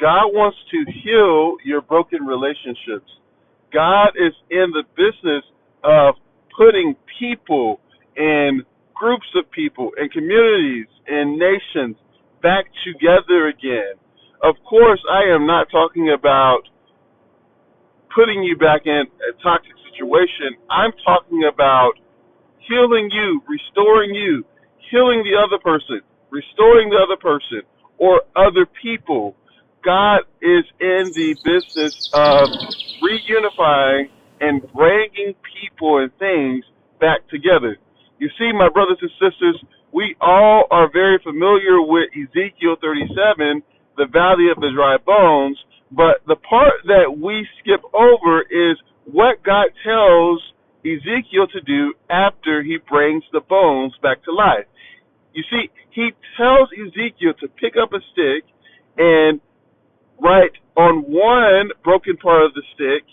God wants to heal your broken relationships. God is in the business of putting people and groups of people and communities and nations back together again. Of course, I am not talking about putting you back in a toxic situation. I'm talking about healing you, restoring you, healing the other person, restoring the other person, or other people. God is in the business of reunifying and bringing people and things back together. You see, my brothers and sisters, we all are very familiar with Ezekiel 37, the valley of the dry bones, but the part that we skip over is what God tells Ezekiel to do after he brings the bones back to life. You see, he tells Ezekiel to pick up a stick and write on one broken part of the stick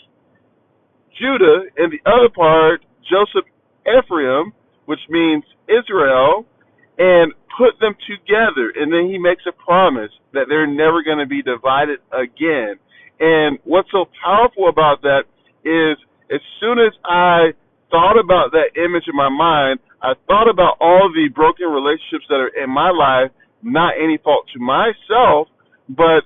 Judah, and the other part Joseph Ephraim, which means Israel, and put them together. And then he makes a promise that they're never going to be divided again. And what's so powerful about that is as soon as I thought about that image in my mind, I thought about all the broken relationships that are in my life, not any fault to myself, but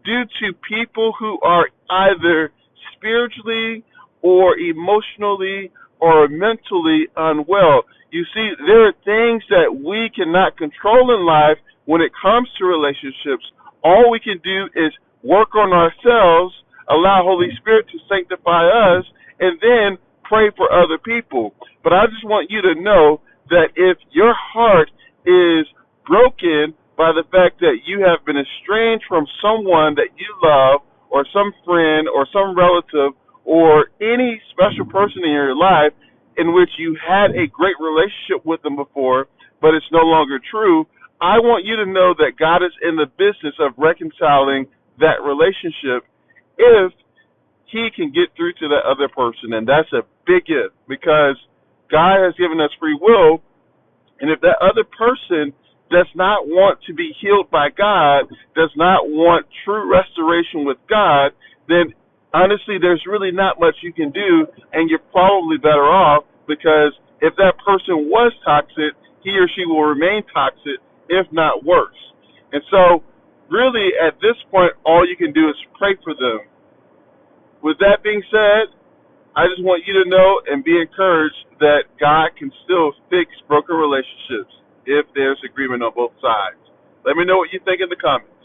due to people who are either spiritually or emotionally or mentally unwell. You see, there are things that we cannot control in life when it comes to relationships. All we can do is work on ourselves, allow Holy Spirit to sanctify us, and then pray for other people. But I just want you to know that if your heart is broken by the fact that you have been estranged from someone that you love, or some friend, or some relative, or any special person in your life in which you had a great relationship with them before, but it's no longer true, I want you to know that God is in the business of reconciling that relationship if he can get through to that other person. And that's a big if, because God has given us free will, and if that other person does not want to be healed by God, does not want true restoration with God, then honestly, there's really not much you can do, and you're probably better off, because if that person was toxic, he or she will remain toxic, if not worse. And so, really, at this point, all you can do is pray for them. With that being said, I just want you to know and be encouraged that God can still fix broken relationships if there's agreement on both sides. Let me know what you think in the comments.